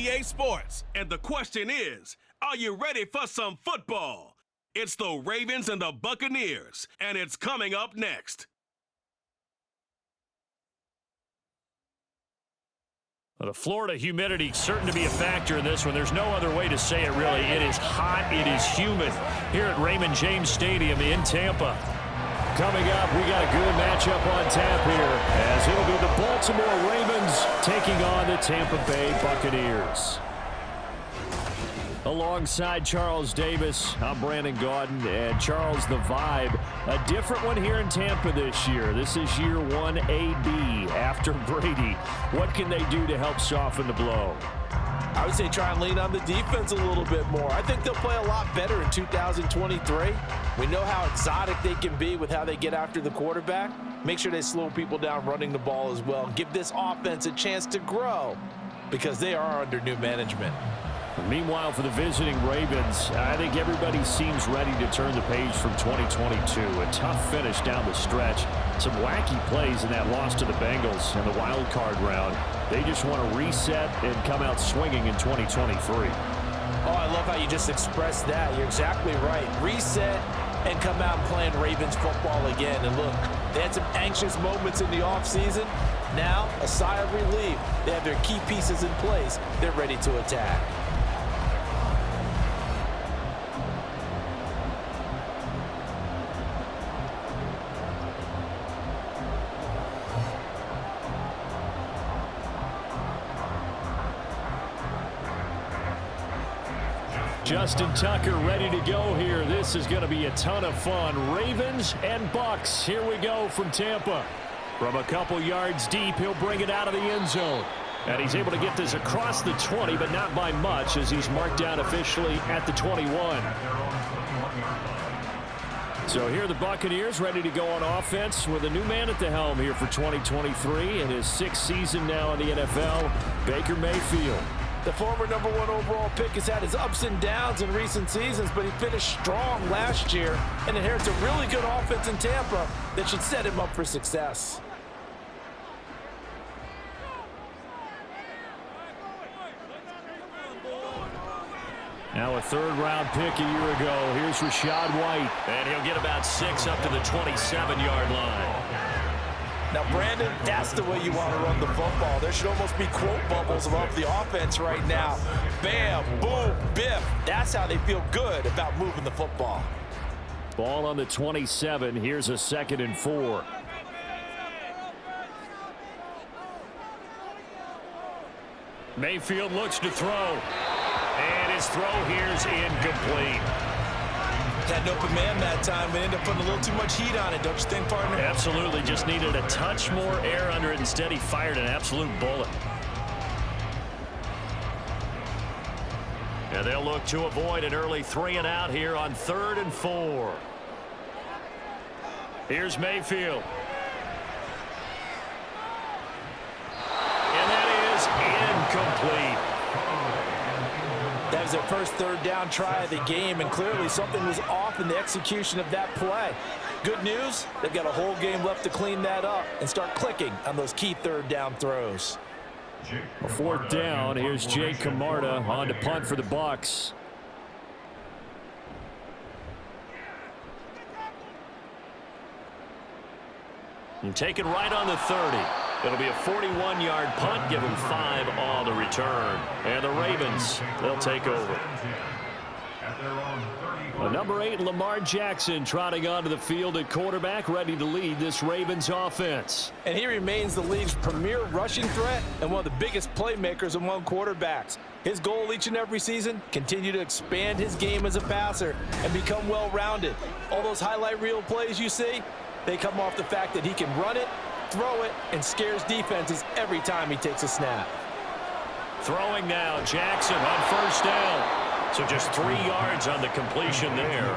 EA Sports. And the question is, are you ready for some football? It's the Ravens and the Buccaneers, and it's coming up next. Well, the Florida humidity certain to be a factor in this one. There's no other way to say it, really. It is hot. It is humid here at Raymond James Stadium in Tampa. Coming up, we got a good matchup on tap here, as it'll be the Baltimore Ravens taking on the Tampa Bay Buccaneers. Alongside Charles Davis, I'm Brandon Gaudin, and Charles, the vibe, a different one here in Tampa this year. This is year 1 AB after Brady. What can they do to help soften the blow? I would say try and lean on the defense a little bit more. I think they'll play a lot better in 2023. We know how exotic they can be with how they get after the quarterback. Make sure they slow people down running the ball as well. Give this offense a chance to grow because they are under new management. Meanwhile, for the visiting Ravens, I think everybody seems ready to turn the page from 2022. A tough finish down the stretch. Some wacky plays in that loss to the Bengals in the wild card round. They just want to reset and come out swinging in 2023. Oh, I love how you just expressed that. You're exactly right. Reset and come out playing Ravens football again. And look, they had some anxious moments in the offseason. Now, a sigh of relief. They have their key pieces in place. They're ready to attack. Justin Tucker ready to go here. This is going to be a ton of fun. Ravens and Bucks. Here we go from Tampa. From a couple yards deep, he'll bring it out of the end zone. And he's able to get this across the 20, but not by much, as he's marked down officially at the 21. So here are the Buccaneers ready to go on offense with a new man at the helm here for 2023 in his 6th season now in the NFL, Baker Mayfield. The former #1 overall pick has had his ups and downs in recent seasons, but he finished strong last year and inherits a really good offense in Tampa that should set him up for success. Now a 3rd-round pick a year ago. Here's Rachaad White. And he'll get about 6 up to the 27-yard line. Now, Brandon, that's the way you want to run the football. There should almost be quote bubbles above the offense right now. Bam, boom, biff. That's how they feel good about moving the football. Ball on the 27. Here's a 2nd and 4. Mayfield looks to throw. And his throw here's incomplete. Had an open man that time, but ended up putting a little too much heat on it, don't you think, partner? Absolutely. Just needed a touch more air under it. Instead, he fired an absolute bullet. And they'll look to avoid an early 3-and-out here on 3rd and 4. Here's Mayfield. And that is incomplete. That was their first 3rd down try of the game, and clearly something was off in the execution of that play. Good news, they've got a whole game left to clean that up and start clicking on those key 3rd down throws. A 4th down. Here's Jake Camarda on to punt for the Bucks. And take it right on the 30. It'll be a 41-yard punt, give them 5 on the return. And the Ravens, they'll take over. Number 8, Lamar Jackson, trotting onto the field at quarterback, ready to lead this Ravens offense. And he remains the league's premier rushing threat and one of the biggest playmakers among quarterbacks. His goal each and every season, continue to expand his game as a passer and become well-rounded. All those highlight reel plays you see, they come off the fact that he can run it, throw it, and scares defenses every time he takes a snap. Throwing now, Jackson on 1st down. So just 3 yards on the completion there.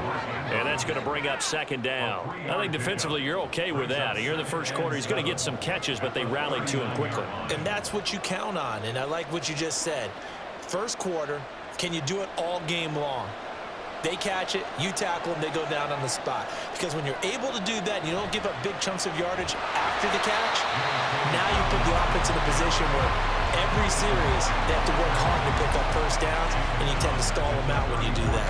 And that's going to bring up 2nd down. I think defensively you're okay with that. Here in the first quarter, he's going to get some catches, but they rallied to him quickly. And that's what you count on, and I like what you just said. First quarter, can you do it all game long? They catch it, you tackle them, they go down on the spot. Because when you're able to do that, and you don't give up big chunks of yardage after the catch, now you put the offense in a position where every series they have to work hard to first downs, and you tend to stall them out when you do that.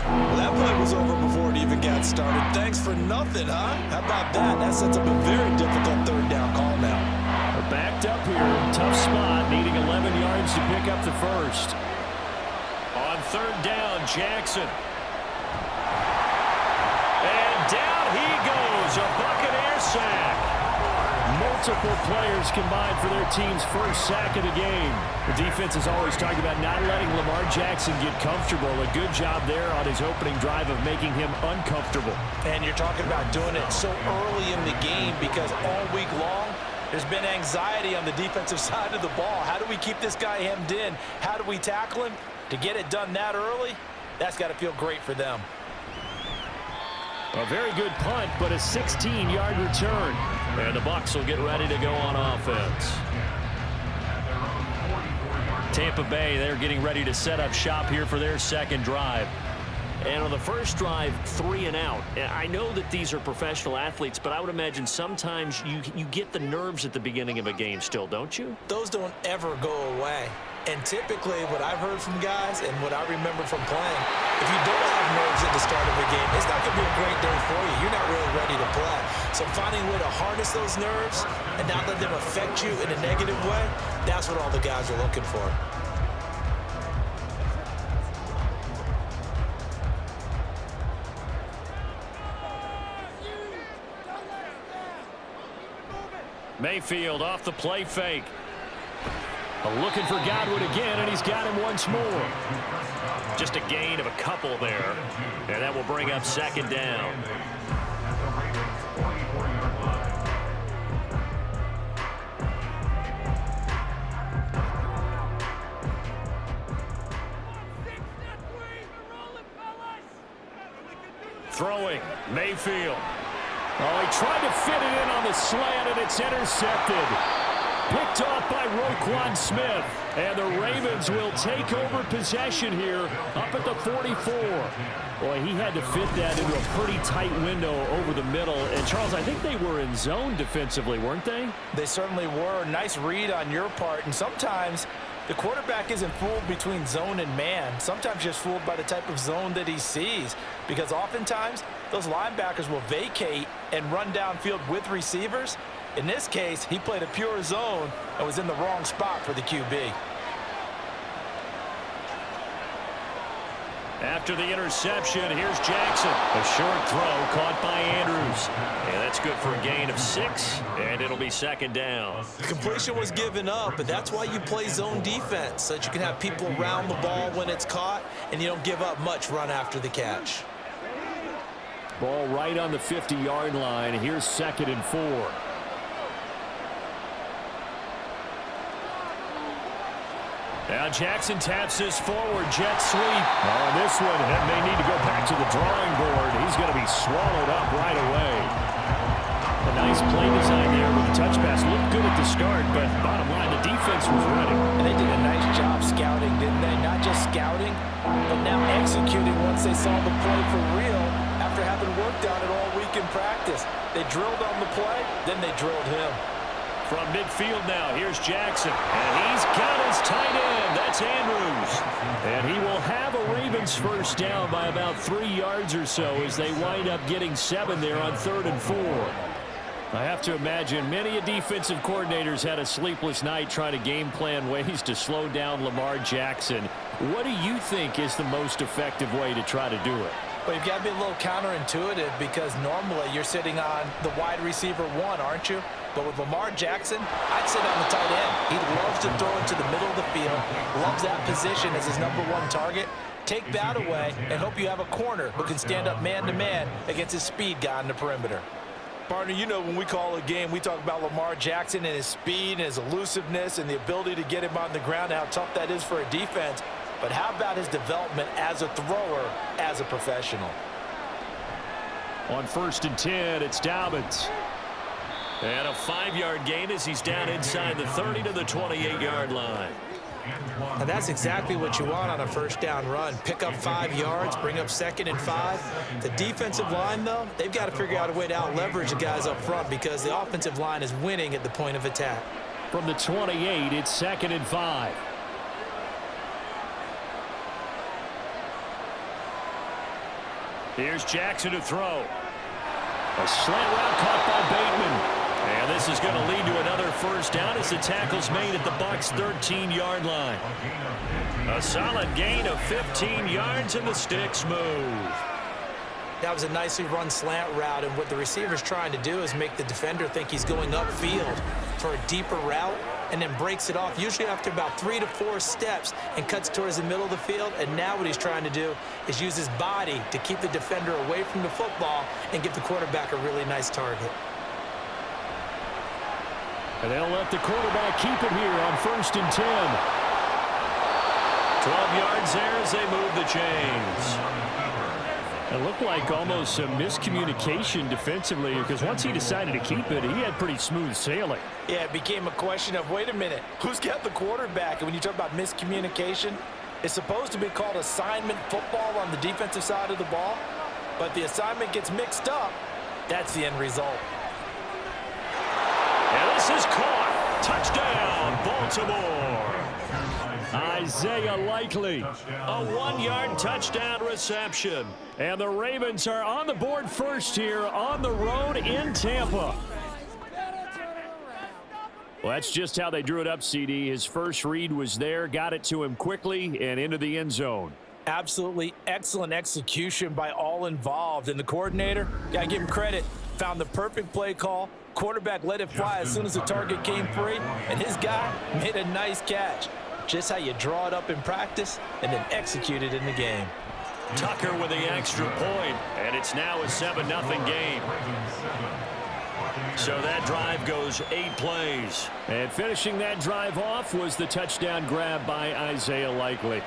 Well, that play was over before it even got started. Thanks for nothing, huh? How about that? That sets up a very difficult third down call now. We're backed up here. Tough spot, needing 11 yards to pick up the first. On third down, Jackson. And down he goes. A Buccaneer sack. Multiple players combined for their team's first sack of the game. The defense is always talking about not letting Lamar Jackson get comfortable. A good job there on his opening drive of making him uncomfortable. And you're talking about doing it so early in the game because all week long, there's been anxiety on the defensive side of the ball. How do we keep this guy hemmed in? How do we tackle him? To get it done that early, that's got to feel great for them. A very good punt, but a 16-yard return. And the Bucs will get ready to go on offense. Tampa Bay, they're getting ready to set up shop here for their second drive. And on the first drive, 3 and out. I know that these are professional athletes, but I would imagine sometimes you get the nerves at the beginning of a game still, don't you? Those don't ever go away. And typically what I've heard from guys and what I remember from playing, if you don't have nerves at the start of a game, it's not going to be a great day for you. You're not really ready to play. So finding a way to harness those nerves and not let them affect you in a negative way, that's what all the guys are looking for. Mayfield off the play fake. Looking for Godwin again, and he's got him once more. Just a gain of a couple there, and that will bring up second down. Throwing, Mayfield. Oh, he tried to fit it in on the slant, and it's intercepted. Picked off by Roquan Smith. And the Ravens will take over possession here up at the 44. Boy, he had to fit that into a pretty tight window over the middle. And, Charles, I think they were in zone defensively, weren't they? They certainly were. Nice read on your part. And sometimes the quarterback isn't fooled between zone and man. Sometimes just fooled by the type of zone that he sees. Because oftentimes those linebackers will vacate and run downfield with receivers. In this case, he played a pure zone and was in the wrong spot for the QB. After the interception, here's Jackson. A short throw caught by Andrews. And that's good for a gain of 6, and it'll be second down. The completion was given up, but that's why you play zone defense, so that you can have people around the ball when it's caught, and you don't give up much run after the catch. Ball right on the 50-yard line. Here's 2nd and 4. Now Jackson taps this forward, jet sweep. Oh, this one may need to go back to the drawing board. He's going to be swallowed up right away. A nice play design there with the touch pass. Looked good at the start, but bottom line, the defense was ready. And they did a nice job scouting, didn't they? Not just scouting, but now executing once they saw the play for real after having worked on it all week in practice. They drilled on the play, then they drilled him. From midfield now, here's Jackson. And he's got his tight end. That's Andrews. And he will have a Ravens first down by about 3 yards or so as they wind up getting 7 there on 3rd and 4. I have to imagine many defensive coordinators had a sleepless night trying to game plan ways to slow down Lamar Jackson. What do you think is the most effective way to try to do it? Well, you've got to be a little counterintuitive because normally you're sitting on the wide receiver 1, aren't you? But with Lamar Jackson, I'd sit on the tight end. He loves to throw it to the middle of the field, loves that position as his #1 target. Take that away and hope you have a corner who can stand up man-to-man against his speed guy on the perimeter. Partner, you know when we call a game, we talk about Lamar Jackson and his speed and his elusiveness and the ability to get him on the ground and how tough that is for a defense. But how about his development as a thrower, as a professional? On 1st and 10, it's Dobbins. And a 5-yard gain as he's down inside the 30 to the 28-yard line. And that's exactly what you want on a first down run. Pick up 5 yards, bring up 2nd and 5. The defensive line, though, they've got to figure out a way to out-leverage the guys up front because the offensive line is winning at the point of attack. From the 28, it's 2nd and 5. Here's Jackson to throw. A slant route caught by Bateman. And this is going to lead to another first down as the tackle's made at the Bucs' 13-yard line. A solid gain of 15 yards, and the sticks move. That was a nicely run slant route, and what the receiver's trying to do is make the defender think he's going upfield for a deeper route, and then breaks it off, usually after about 3 to 4 steps, and cuts towards the middle of the field. And now what he's trying to do is use his body to keep the defender away from the football and give the quarterback a really nice target. And they'll let the quarterback keep it here on 1st and 10. 12 yards there as they move the chains. It looked like almost a miscommunication defensively, because once he decided to keep it, he had pretty smooth sailing. Yeah, it became a question of, wait a minute, who's got the quarterback? And when you talk about miscommunication, it's supposed to be called assignment football on the defensive side of the ball. But the assignment gets mixed up. That's the end result. And this is caught. Touchdown, Baltimore. Isaiah Likely, a 1-yard touchdown reception. And the Ravens are on the board first here on the road in Tampa. Well, that's just how they drew it up, CD. His first read was there, got it to him quickly and into the end zone. Absolutely excellent execution by all involved. And the coordinator, got to give him credit, found the perfect play call. Quarterback let it fly as soon as the target came free, and his guy made a nice catch. Just how you draw it up in practice and then execute it in the game. Tucker with the extra point, and it's now a 7-0 game. So that drive goes 8 plays. And finishing that drive off was the touchdown grab by Isaiah Likely.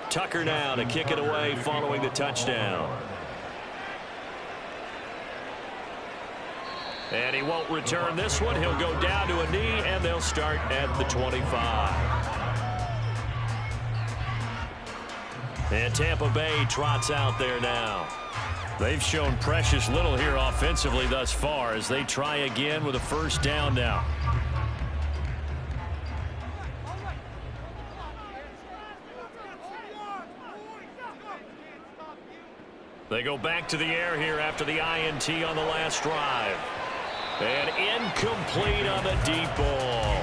Tucker now to kick it away following the touchdown. And he won't return this one. He'll go down to a knee, and they'll start at the 25. And Tampa Bay trots out there now. They've shown precious little here offensively thus far as they try again with a first down now. They go back to the air here after the INT on the last drive. And incomplete on the deep ball.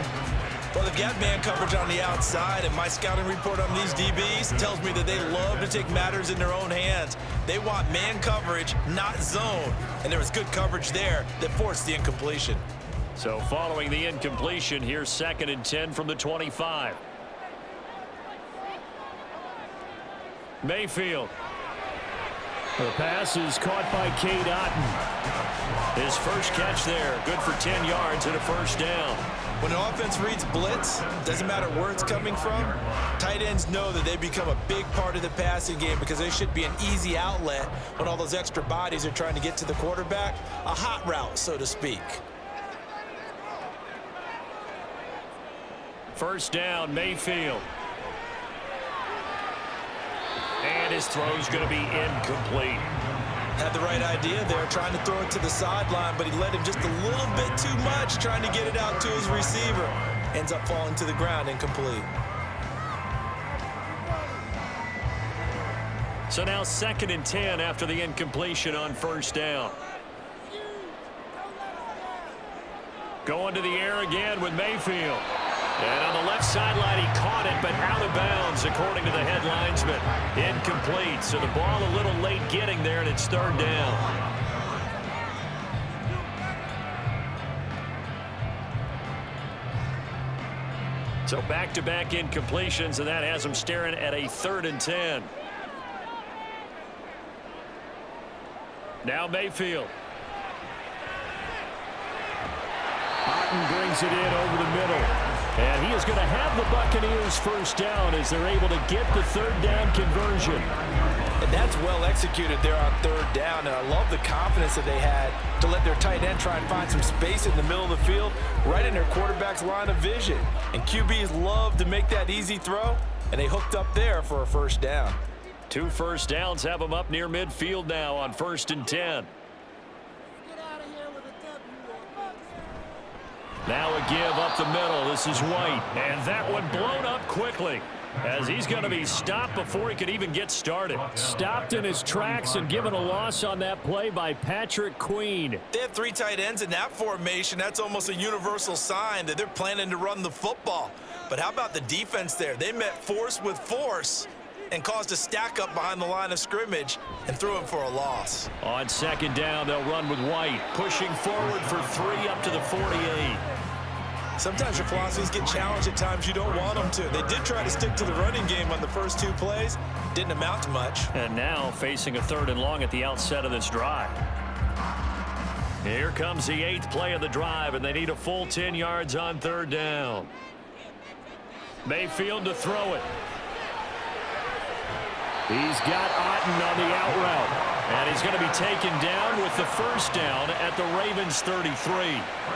Well, they've got man coverage on the outside, and my scouting report on these DBs tells me that they love to take matters in their own hands. They want man coverage, not zone. And there was good coverage there that forced the incompletion. So following the incompletion, here's 2nd and 10 from the 25. Mayfield. The pass is caught by Cade Otton. His first catch there, good for 10 yards and a first down. When an offense reads blitz, doesn't matter where it's coming from, tight ends know that they become a big part of the passing game because they should be an easy outlet when all those extra bodies are trying to get to the quarterback. A hot route, so to speak. First down, Mayfield. And his throw's going to be incomplete. Had the right idea there, trying to throw it to the sideline, but he led him just a little bit too much, trying to get it out to his receiver. Ends up falling to the ground, incomplete. So now 2nd and 10 after the incompletion on first down. Going to the air again with Mayfield. And on the left sideline, he caught it, but out of bounds, according to the head linesman. Incomplete, so the ball a little late getting there, and it's 3rd down. So back-to-back incompletions, and that has them staring at a 3rd and 10. Now Mayfield. Otton brings it in over the middle. And he is going to have the Buccaneers first down as they're able to get the 3rd down conversion. And that's well executed there on 3rd down. And I love the confidence that they had to let their tight end try and find some space in the middle of the field, right in their quarterback's line of vision. And QBs love to make that easy throw, and they hooked up there for a first down. 2 first downs have them up near midfield now on 1st and 10. Now a give up the middle. This is White. And that one blown up quickly, as he's going to be stopped before he could even get started. Stopped in his tracks and given a loss on that play by Patrick Queen. They have 3 tight ends in that formation. That's almost a universal sign that they're planning to run the football. But how about the defense there? They met force with force and caused a stack up behind the line of scrimmage and threw him for a loss. On 2nd down, they'll run with White, pushing forward for 3 up to the 48. Sometimes your philosophies get challenged at times you don't want them to. They did try to stick to the running game on the first 2 plays. Didn't amount to much. And now facing a 3rd and long at the outset of this drive. Here comes the 8th play of the drive, and they need a full 10 yards on 3rd down. Mayfield to throw it. He's got Otten on the out route. And he's going to be taken down with the 1st down at the Ravens 33.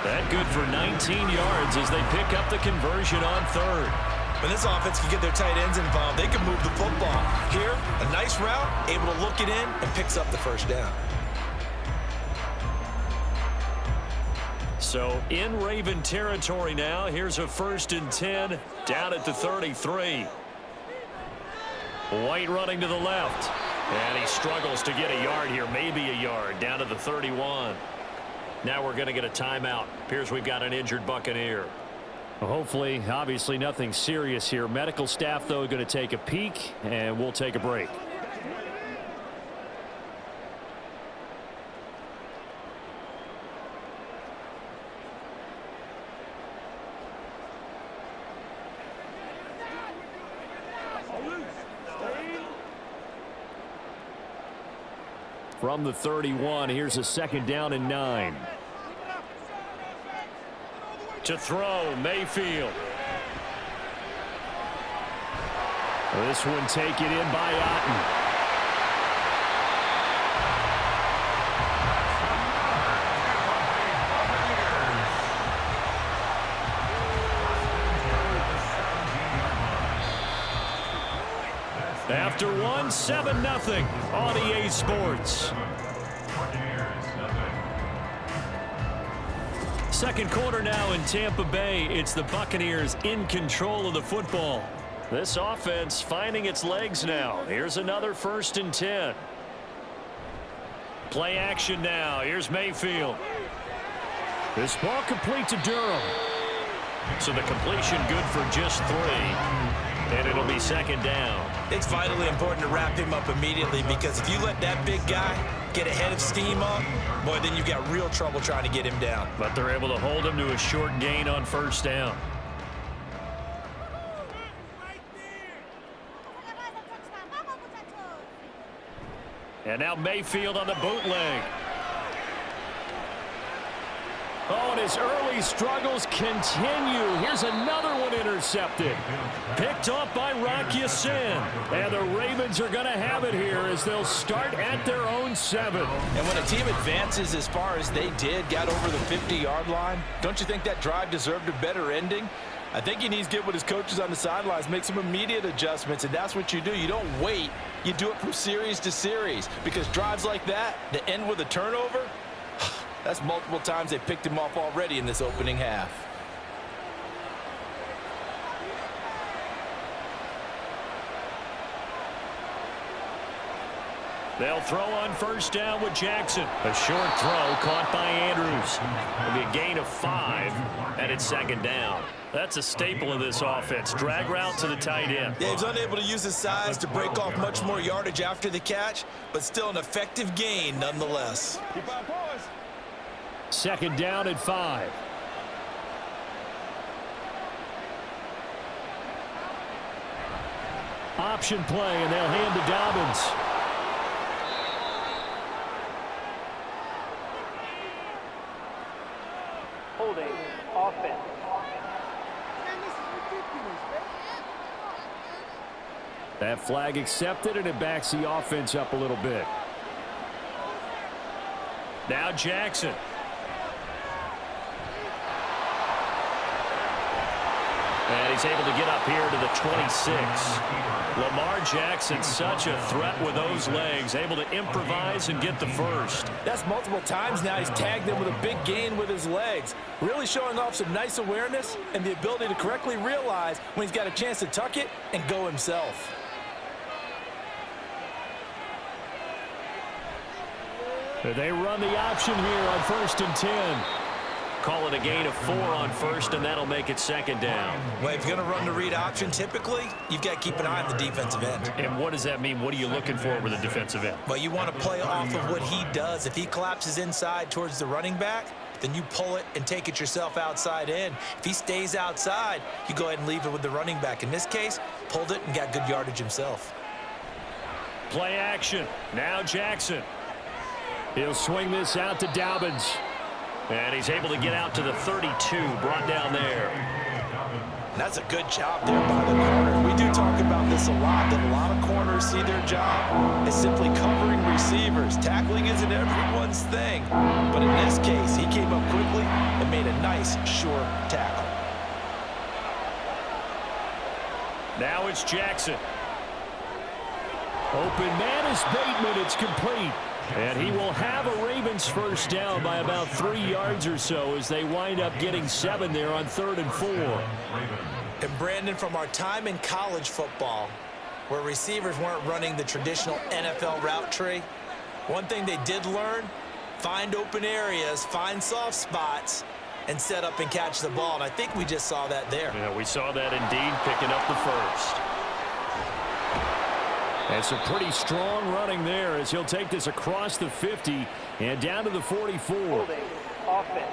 That good for 19 yards as they pick up the conversion on 3rd. When this offense can get their tight ends involved, they can move the football. Here, a nice route, able to look it in, and picks up the 1st down. So in Raven territory now, here's a 1st and 10 down at the 33. White running to the left. And he struggles to get a yard here, maybe a yard, down to the 31. Now we're going to get a timeout. Appears we've got an injured Buccaneer. Well, hopefully, obviously nothing serious here. Medical staff, though, going to take a peek, and we'll take a break. From the 31, here's a 2nd down and 9. To throw, Mayfield. This one taken in by Otten. After 7-0 on EA Sports. 2nd quarter now in Tampa Bay. It's the Buccaneers in control of the football. This offense finding its legs now. Here's another 1st and 10. Play action now. Here's Mayfield. This ball complete to Durham. So the completion good for just 3. And it'll be 2nd down. It's vitally important to wrap him up immediately, because if you let that big guy get ahead of steam up, boy, then you've got real trouble trying to get him down. But they're able to hold him to a short gain on 1st down. And now Mayfield on the bootleg. Oh, and his early struggles continue. Here's another one intercepted. Picked off by Rocky Sin. And the Ravens are going to have it here as they'll start at their own 7. And when a team advances as far as they did, got over the 50-yard line, don't you think that drive deserved a better ending? I think he needs to get with his coaches on the sidelines, make some immediate adjustments, and that's what you do. You don't wait. You do it from series to series, because drives like that end with a turnover, that's multiple times they picked him off already in this opening half. They'll throw on 1st down with Jackson. A short throw caught by Andrews. It'll be a gain of 5, and it's 2nd down. That's a staple of this offense. Drag route to the tight end. Yeah, he's unable to use his size to break off much more yardage after the catch, but still an effective gain nonetheless. 2nd down and 5. Option play, and they'll hand to Dobbins. Holding offense. That flag accepted, and it backs the offense up a little bit. Now Jackson. And he's able to get up here to the 26. Lamar Jackson, such a threat with those legs, able to improvise and get the first. That's multiple times now he's tagged him with a big gain with his legs. Really showing off some nice awareness and the ability to correctly realize when he's got a chance to tuck it and go himself. They run the option here on 1st and 10. Call it a gain of 4 on first, and that'll make it 2nd down. Well, if you're going to run the read option, typically, you've got to keep an eye on the defensive end. And what does that mean? What are you looking for with a defensive end? Well, you want to play off of what he does. If he collapses inside towards the running back, then you pull it and take it yourself outside in. If he stays outside, you go ahead and leave it with the running back. In this case, pulled it and got good yardage himself. Play action. Now Jackson. He'll swing this out to Dobbins. And he's able to get out to the 32, brought down there. That's a good job there by the corner. We do talk about this a lot, that a lot of corners see their job as simply covering receivers. Tackling isn't everyone's thing. But in this case, he came up quickly and made a nice, sure tackle. Now it's Jackson. Open man is Bateman. It's complete. And he will have a Ravens first down by about 3 yards or so as they wind up getting 7 there on 3rd and 4. And Brandon, from our time in college football, where receivers weren't running the traditional NFL route tree, one thing they did learn, find open areas, find soft spots, and set up and catch the ball. And I think we just saw that there. Yeah, we saw that indeed, picking up the first. And some pretty strong running there as he'll take this across the 50 and down to the 44. Holding. Offense.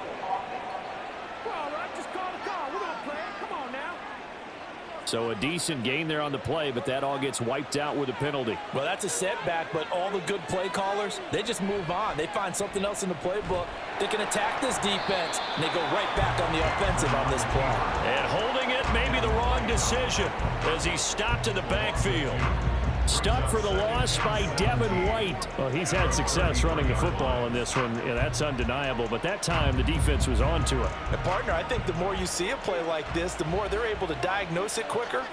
So a decent gain there on the play, but that all gets wiped out with a penalty. Well, that's a setback, but all the good play callers, they just move on. They find something else in the playbook. They can attack this defense, and they go right back on the offensive on this play. And holding it may be the wrong decision as he stopped in the backfield. Stuck for the loss by Devin White. Well, he's had success running the football in this one. Yeah, that's undeniable, but that time the defense was on to it. And partner, I think the more you see a play like this, the more they're able to diagnose it quicker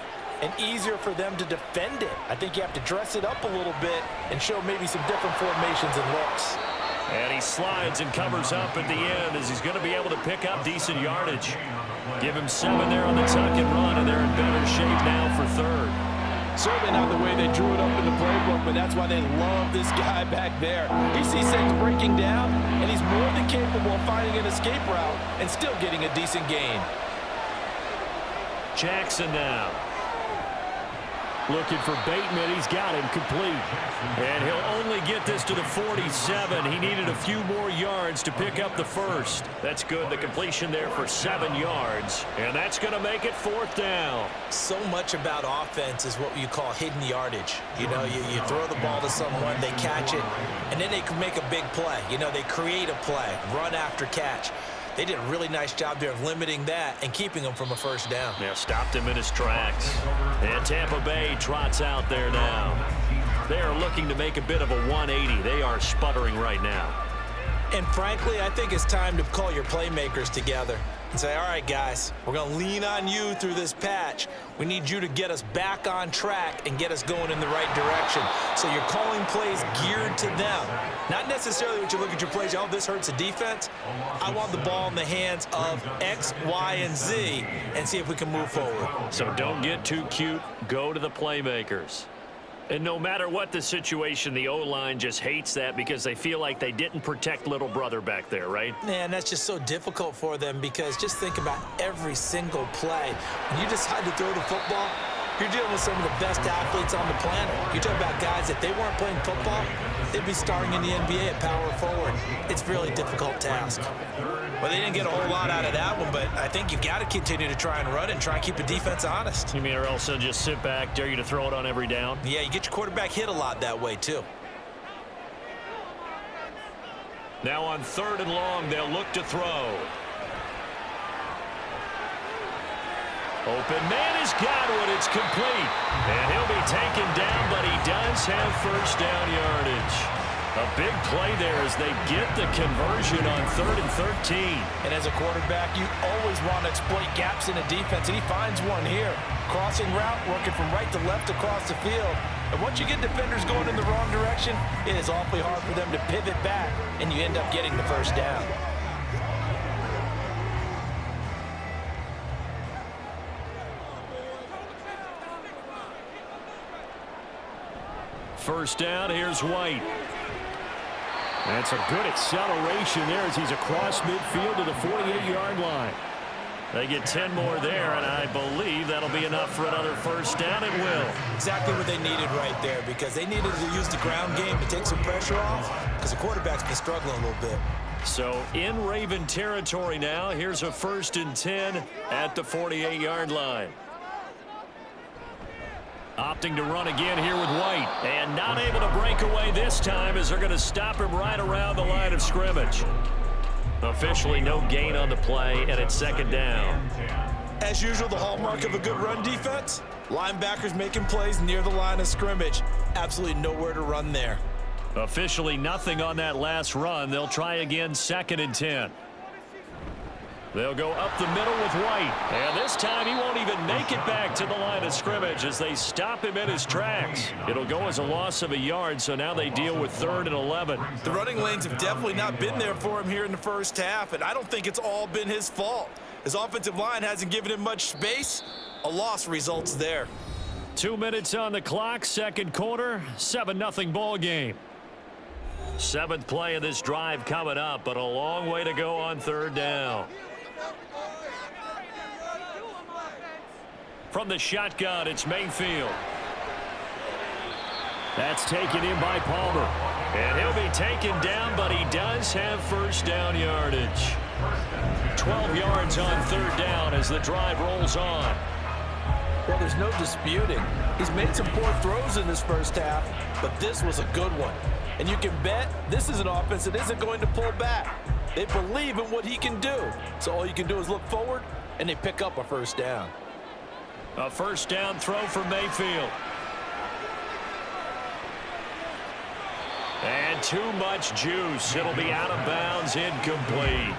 and easier for them to defend it. I think you have to dress it up a little bit and show maybe some different formations and looks. And he slides and covers up at the end as he's going to be able to pick up decent yardage. Give him 7 there on the tuck and run, and they're in better shape now for 3rd. Certainly not the way they drew it up in the playbook, but that's why they love this guy back there. He sees things breaking down, and he's more than capable of finding an escape route and still getting a decent gain. Jackson now. Looking for Bateman. He's got him complete. And he'll only get this to the 47. He needed a few more yards to pick up the first. That's good. The completion there for 7 yards. And that's going to make it 4th down. So much about offense is what you call hidden yardage. You know, you throw the ball to someone, they catch it, and then they can make a big play. You know, they create a play, run after catch. They did a really nice job there of limiting that and keeping him from a first down. Yeah, stopped him in his tracks. And Tampa Bay trots out there now. They are looking to make a bit of a 180. They are sputtering right now. And frankly, I think it's time to call your playmakers together and say, all right, guys, we're going to lean on you through this patch. We need you to get us back on track and get us going in the right direction. So you're calling plays geared to them. Not necessarily what you look at your plays, oh, this hurts the defense. I want the ball in the hands of X, Y, and Z and see if we can move forward. So don't get too cute. Go to the playmakers. And no matter what the situation, the O-line just hates that because they feel like they didn't protect little brother back there, right? Man, that's just so difficult for them because just think about every single play. When you decide to throw the football, you're dealing with some of the best athletes on the planet. You're talking about guys, if they weren't playing football, they'd be starring in the NBA at power forward. It's a really difficult task. Well, they didn't get a whole lot out of that one, but I think you've got to continue to try and run and try and keep the defense honest. You mean or else they'll just sit back, dare you to throw it on every down? Yeah, you get your quarterback hit a lot that way, too. Now on 3rd and long, they'll look to throw. Open man is Godwin. It's complete. And he'll be taken down, but he does have first down yardage. A big play there as they get the conversion on 3rd and 13. And as a quarterback, you always want to exploit gaps in a defense, and he finds one here. Crossing route, working from right to left across the field. And once you get defenders going in the wrong direction, it is awfully hard for them to pivot back, and you end up getting the first down. First down, here's White. That's a good acceleration there as he's across midfield to the 48-yard line. They get 10 more there, and I believe that'll be enough for another first down. It will. Exactly what they needed right there, because they needed to use the ground game to take some pressure off, because the quarterback's been struggling a little bit. So in Raven territory now, here's a 1st and 10 at the 48-yard line. Opting to run again here with White. And not able to break away this time as they're going to stop him right around the line of scrimmage. Officially no gain on the play, and it's 2nd down. As usual, the hallmark of a good run defense, linebackers making plays near the line of scrimmage. Absolutely nowhere to run there. Officially nothing on that last run. They'll try again 2nd and 10. They'll go up the middle with White. And this time he won't even make it back to the line of scrimmage as they stop him in his tracks. It'll go as a loss of a yard, so now they deal with 3rd and 11. The running lanes have definitely not been there for him here in the first half, and I don't think it's all been his fault. His offensive line hasn't given him much space. A loss results there. 2 minutes on the clock, 2nd quarter, 7-0 ball game. 7th play of this drive coming up, but a long way to go on 3rd down. From the shotgun, it's Mayfield. That's taken in by Palmer. And he'll be taken down, but he does have first down yardage. 12 yards on 3rd down as the drive rolls on. Well, there's no disputing. He's made some poor throws in this first half, but this was a good one. And you can bet this is an offense that isn't going to pull back. They believe in what he can do. So all you can do is look forward, and they pick up a first down. A first down throw for Mayfield. And too much juice. It'll be out of bounds, incomplete.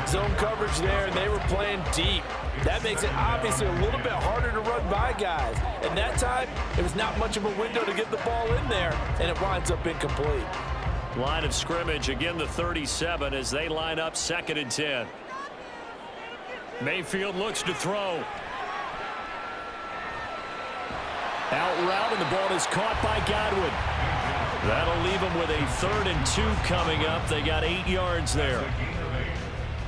Zone coverage there, and they were playing deep. That makes it obviously a little bit harder to run by guys. And that time, it was not much of a window to get the ball in there, and it winds up incomplete. Line of scrimmage, again the 37 as they line up 2nd and 10. Mayfield looks to throw. Out route, and the ball is caught by Godwin. That'll leave them with a 3rd and 2 coming up. They got 8 yards there.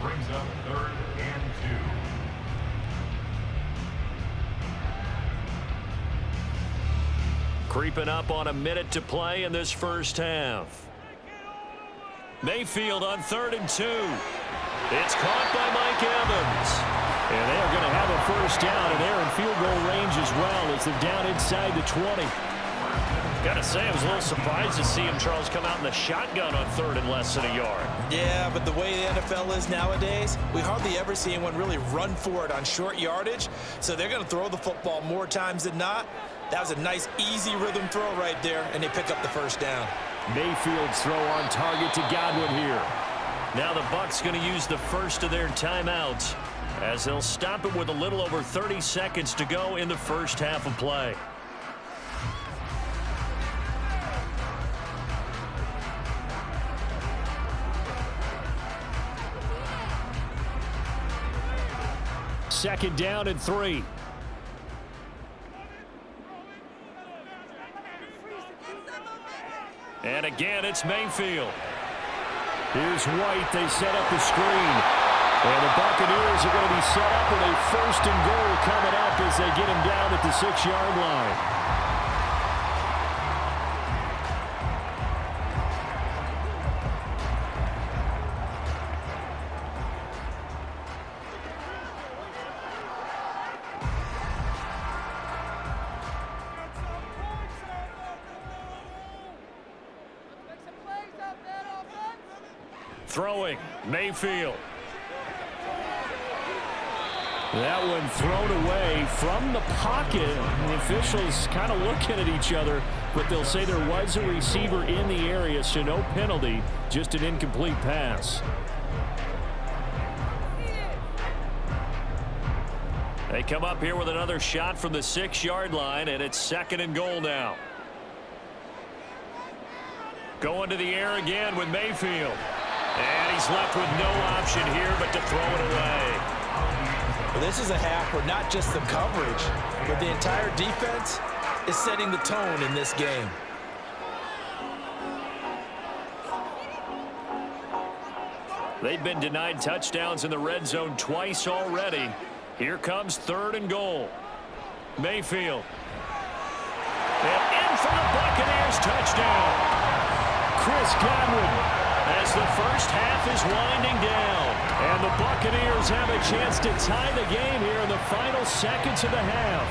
Brings up 3rd and 2. Creeping up on a minute to play in this first half. Mayfield on 3rd and 2. It's caught by Mike Evans. And they're going to have a first down, and they're in field goal range as well as they're down inside the 20. Got to say, I was a little surprised to see him, Charles, come out in the shotgun on 3rd and less than a yard. Yeah, but the way the NFL is nowadays, we hardly ever see anyone really run for it on short yardage. So they're going to throw the football more times than not. That was a nice, easy rhythm throw right there, and they pick up the first down. Mayfield's throw on target to Godwin here. Now the Bucs going to use the first of their timeouts as they'll stop it with a little over 30 seconds to go in the first half of play. Second down and 3. And again, it's Mayfield. Here's White. They set up the screen. And the Buccaneers are going to be set up with a 1st and goal coming up as they get him down at the 6-yard line. Throwing, Mayfield. That one thrown away from the pocket. The officials kind of looking at each other. but they'll say there was a receiver in the area, so no penalty, just an incomplete pass. They come up here with another shot from the 6-yard line, and it's 2nd and goal now. Going to the air again with Mayfield. And he's left with no option here but to throw it away. Well, this is a half where not just the coverage, but the entire defense is setting the tone in this game. They've been denied touchdowns in the red zone twice already. Here comes 3rd and goal. Mayfield. And in for the Buccaneers touchdown. Chris Godwin as the first half is winding down. And the Buccaneers have a chance to tie the game here in the final seconds of the half.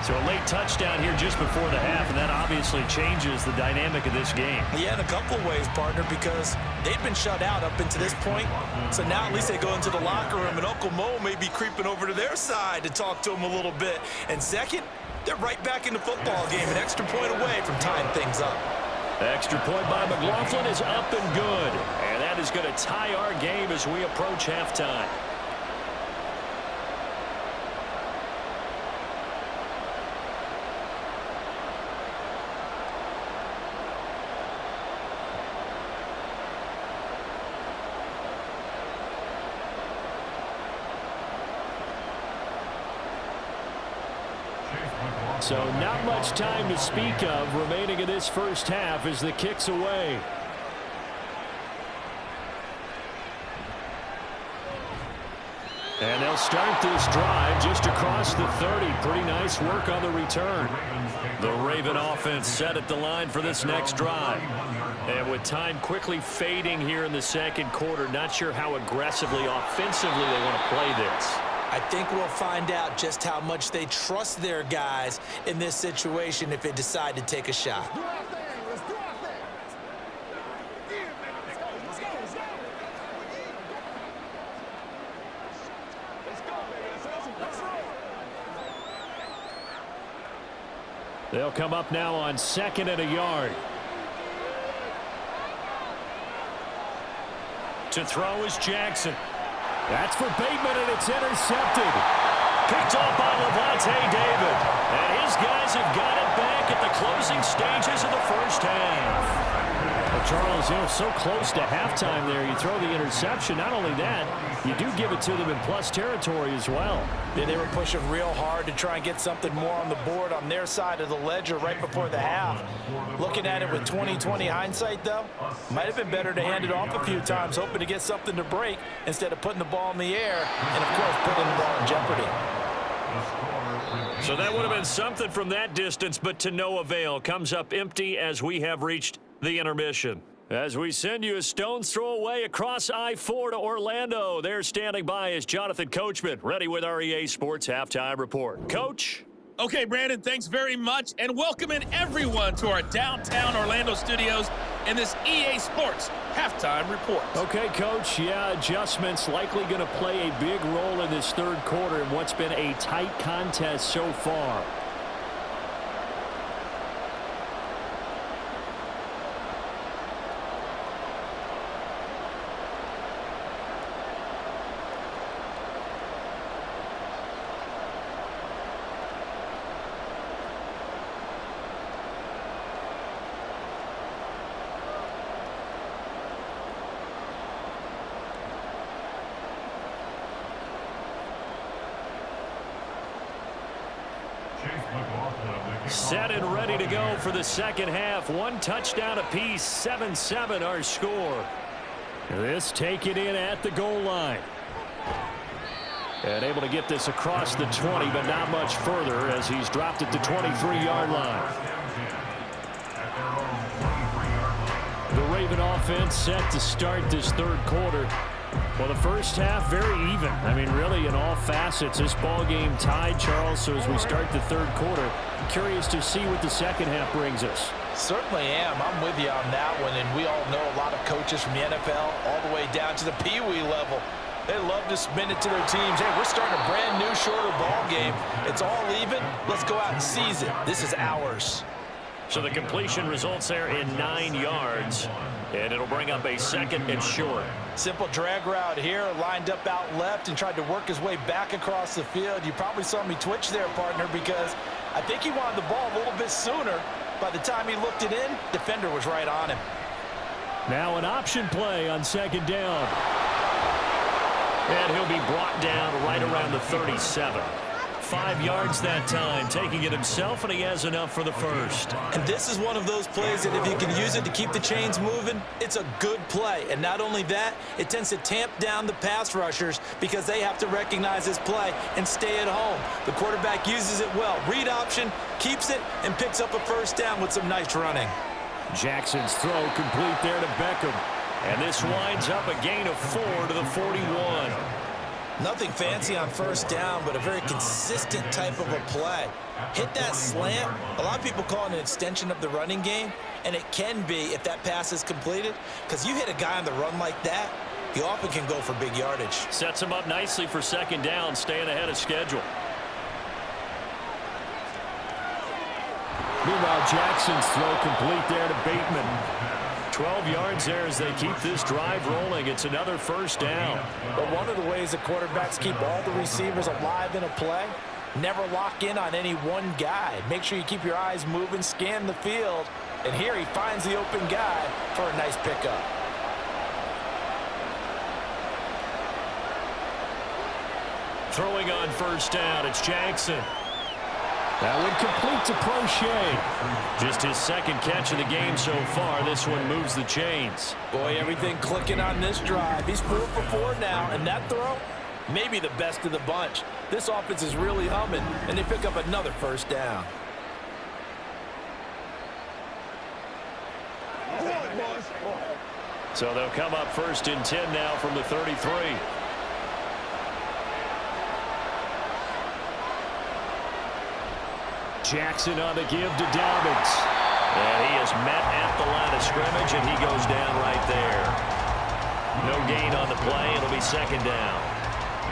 So a late touchdown here just before the half, and that obviously changes the dynamic of this game. Yeah, in a couple of ways, partner, because they've been shut out up until this point. So now at least they go into the locker room, and Uncle Mo may be creeping over to their side to talk to them a little bit. And second, they're right back in the football game, an extra point away from tying things up. Extra point by McLaughlin is up and good. And that is going to tie our game as we approach halftime. So not much time to speak of remaining in this first half as the kick's away. And they'll start this drive just across the 30. Pretty nice work on the return. The Raven offense set at the line for this next drive. And with time quickly fading here in the second quarter, not sure how aggressively, offensively they want to play this. I think we'll find out just how much they trust their guys in this situation if they decide to take a shot. They'll come up now on 2nd and a yard. To throw is Jackson. That's for Bateman, and it's intercepted. Picked off by Levante David. And his guys have got it back at the closing stages of the first half. Well, Charles, so close to halftime there. You throw the interception. Not only that, you do give it to them in plus territory as well. Yeah, they were pushing real hard to try and get something more on the board on their side of the ledger right before the half. Looking at it with 20/20 hindsight, though, might have been better to hand it off a few times, hoping to get something to break instead of putting the ball in the air and, of course, putting the ball in jeopardy. So that would have been something from that distance, but to no avail. Comes up empty as we have reached the intermission. As we send you a stone's throw away across I-4 to Orlando. There standing by is Jonathan Coachman, ready with our EA Sports Halftime Report. Coach? Okay, Brandon, thanks very much, and welcoming everyone to our downtown Orlando studios in this EA Sports Halftime Report. Okay, Coach, adjustments likely going to play a big role in this third quarter in what's been a tight contest so far. Set and ready to go for the second half. One touchdown apiece, 7-7 our score. This taken in at the goal line. And able to get this across the 20, but not much further as he's dropped at the 23-yard line. The Raven offense set to start this third quarter. Well, the first half, very even. I mean, really, in all facets, this ball game tied, Charles. So as we start the third quarter, curious to see what the second half brings us. Certainly am. I'm with you on that one. And we all know a lot of coaches from the NFL all the way down to the Pee Wee level They love to spin it to their teams. Hey, we're starting a brand new, shorter ball game. It's all even. Let's go out and seize it. This is ours. So the completion results there in 9 yards, and it'll bring up a 2nd and short. Simple drag route here, lined up out left and tried to work his way back across the field. You probably saw me twitch there, partner, because I think he wanted the ball a little bit sooner. By the time he looked it in, defender was right on him. Now an option play on 2nd down. And he'll be brought down right around the 37. 5 yards that time, taking it himself, and he has enough for the first. And this is one of those plays that if you can use it to keep the chains moving, it's a good play. And not only that, it tends to tamp down the pass rushers because they have to recognize this play and stay at home. The quarterback uses it well. Read option, keeps it, and picks up a first down with some nice running. Jackson's throw complete there to Beckham. And this winds up a gain of 4 to the 41. Nothing fancy on first down, but a very consistent type of a play. Hit that slant. A lot of people call it an extension of the running game, and it can be if that pass is completed, because you hit a guy on the run like that, he often can go for big yardage. Sets him up nicely for 2nd down, staying ahead of schedule. Meanwhile, Jackson's throw complete there to Bateman. 12 yards there as they keep this drive rolling. It's another first down. But one of the ways the quarterbacks keep all the receivers alive in a play, never lock in on any one guy. Make sure you keep your eyes moving, scan the field, and here he finds the open guy for a nice pickup. Throwing on first down, it's Jackson. That one complete to Crochet. Just his 2nd catch of the game so far. This one moves the chains. Boy, everything clicking on this drive. He's 4 for 4 now, and that throw, maybe the best of the bunch. This offense is really humming, and they pick up another first down. So they'll come up 1st and 10 now from the 33. Jackson on the give to Dobbins. And he is met at the line of scrimmage, and he goes down right there. No gain on the play. It'll be 2nd down.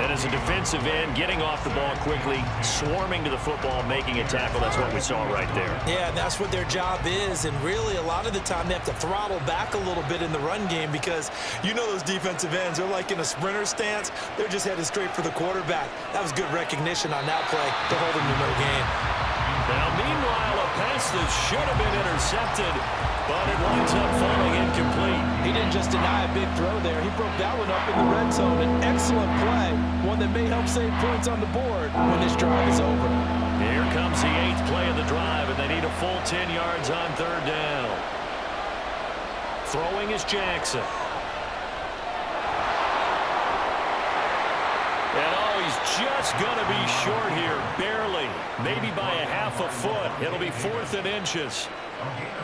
And as a defensive end, getting off the ball quickly, swarming to the football, making a tackle, that's what we saw right there. Yeah, and that's what their job is. And really, a lot of the time, they have to throttle back a little bit in the run game because you know those defensive ends, they're like in a sprinter stance. They're just headed straight for the quarterback. That was good recognition on that play to hold him to no gain. Now, meanwhile, a pass that should have been intercepted, but it winds up falling incomplete. He didn't just deny a big throw there. He broke that one up in the red zone. An excellent play, one that may help save points on the board when this drive is over. Here comes the 8th play of the drive, and they need a full 10 yards on 3rd down. Throwing is Jackson. And he's just going to be short here, barely, maybe by a half a foot. It'll be 4th and inches.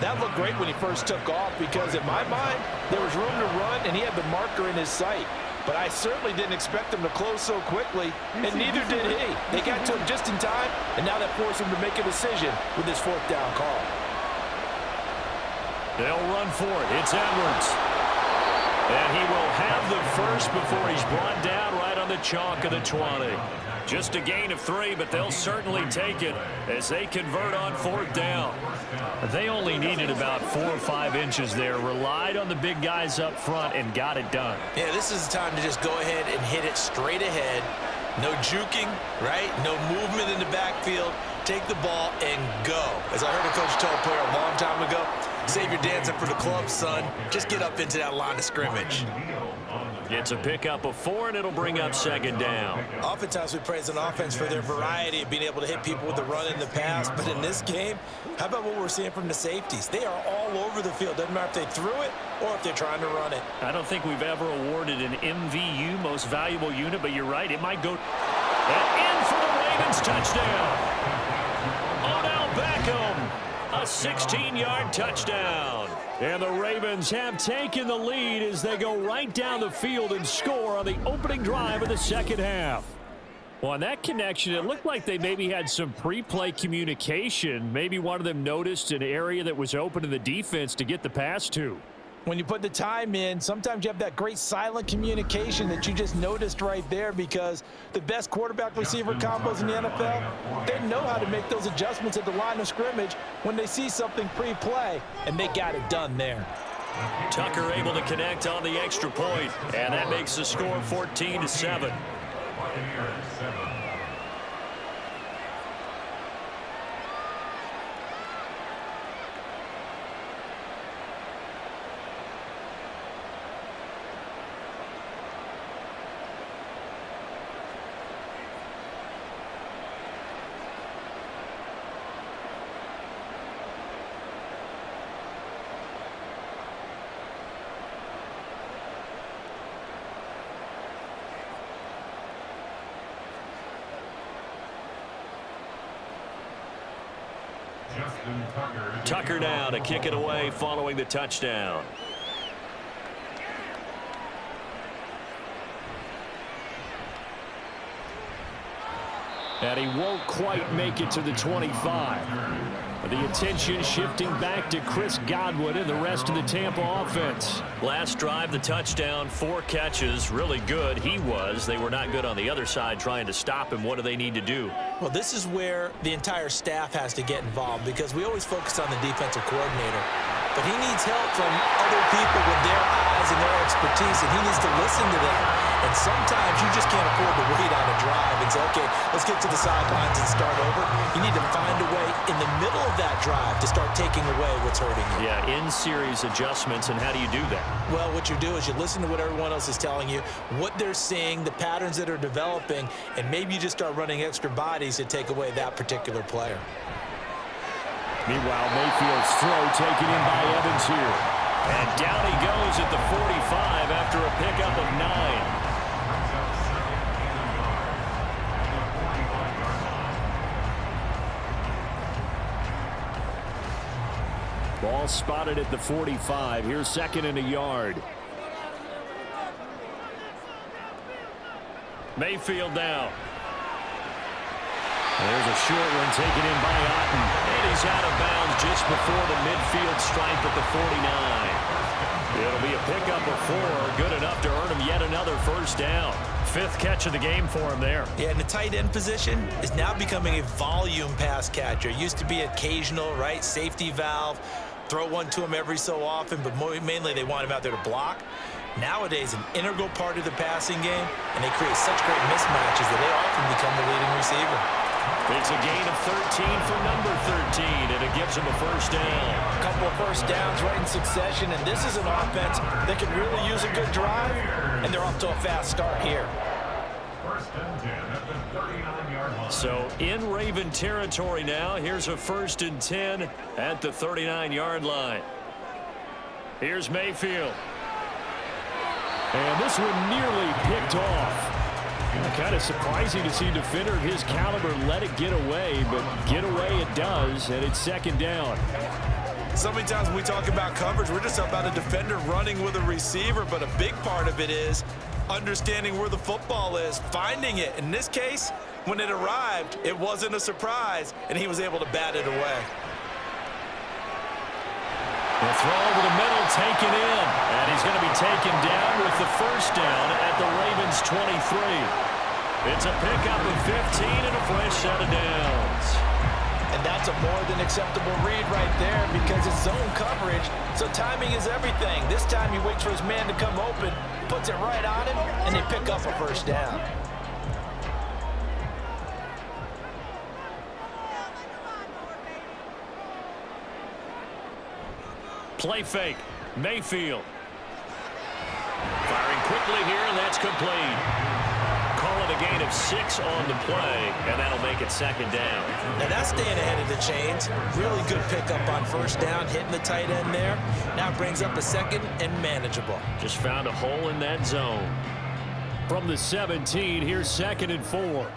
That looked great when he first took off because, in my mind, there was room to run, and he had the marker in his sight. But I certainly didn't expect him to close so quickly, and neither did he. They got to him just in time, and now that forced him to make a decision with this 4th down call. They'll run for it. It's Edwards. And he will have the first before he's brought down right on the chalk of the 20. Just a gain of 3, but they'll certainly take it as they convert on 4th down. They only needed about 4 or 5 inches there, relied on the big guys up front, and got it done. Yeah, this is the time to just go ahead and hit it straight ahead. No juking, right? No movement in the backfield. Take the ball and go. As I heard a coach tell a player a long time ago, save your dancing for the club, son. Just get up into that line of scrimmage. It's a pickup of 4, and it'll bring up 2nd down. Oftentimes we praise an offense for their variety of being able to hit people with the run and the pass, but in this game, how about what we're seeing from the safeties? They are all over the field. Doesn't matter if they threw it or if they're trying to run it. I don't think we've ever awarded an MVU, most valuable unit, but you're right, it might go. And in for the Ravens touchdown. Odell Beckham, a 16-yard touchdown. And the Ravens have taken the lead as they go right down the field and score on the opening drive of the 2nd half. Well, on that connection, it looked like they maybe had some pre-play communication. Maybe one of them noticed an area that was open to the defense to get the pass to. when you put the time in, sometimes you have that great silent communication that you just noticed right there, because the best quarterback-receiver combos in the NFL, they know how to make those adjustments at the line of scrimmage when they see something pre-play, and they got it done there. Tucker able to connect on the extra point, and that makes the score 14-7. Buccaneers 7. Tucker now to kick it away following the touchdown. And he won't quite make it to the 25. The attention shifting back to Chris Godwin and the rest of the Tampa offense. Last drive, the touchdown, 4 catches, really good. He was. They were not good on the other side trying to stop him. What do they need to do? Well, this is where the entire staff has to get involved, because we always focus on the defensive coordinator. But he needs help from other people with their eyes and their expertise, and he needs to listen to them. And sometimes you just can't afford to wait on a drive and say, okay, let's get to the sidelines and start over. You need to find a way in the middle of that drive to start taking away what's hurting you. Yeah, in-series adjustments, and how do you do that? Well, what you do is you listen to what everyone else is telling you, what they're seeing, the patterns that are developing, and maybe you just start running extra bodies to take away that particular player. Meanwhile, Mayfield's throw taken in by Evans here. And down he goes at the 45 after a pickup of 9. Ball spotted at the 45. Here's 2nd and a yard. Mayfield now. There's a short one taken in by Otten. And he's out of bounds just before the midfield stripe at the 49. It'll be a pickup of 4. Good enough to earn him yet another first down. 5th catch of the game for him there. Yeah, and the tight end position is now becoming a volume pass catcher. It used to be occasional, right? Safety valve. Throw one to him every so often, but mainly they want him out there to block. Nowadays, an integral part of the passing game, and they create such great mismatches that they often become the leading receiver. It's a gain of 13 for number 13, and it gives him a first down. A couple of first downs right in succession, and this is an offense that could really use a good drive, and they're off to a fast start here. First and 10 at the 39-yard line. So in Raven territory now. Here's a 1st and 10 at the 39-yard line. Here's Mayfield. And this one nearly picked off. Kind of surprising to see a defender of his caliber let it get away, but get away it does, and it's 2nd down. So many times when we talk about coverage, we're just about a defender running with a receiver, but a big part of it is understanding where the football is, finding it. In this case, when it arrived, it wasn't a surprise, and he was able to bat it away. The throw over the middle, taken in, and he's going to be taken down with the first down at the Ravens 23. It's a pickup of 15 and a fresh set of downs. And that's a more than acceptable read right there, because it's zone coverage, so timing is everything. This time he waits for his man to come open, puts it right on him, and they pick up a first down. Play fake. Mayfield. Firing quickly here, and that's complete. Call it a gain of 6 on the play, and that'll make it 2nd down. Now that's staying ahead of the chains. Really good pickup on first down, hitting the tight end there. Now it brings up a 2nd and manageable. Just found a hole in that zone. From the 17, here's 2nd and 4.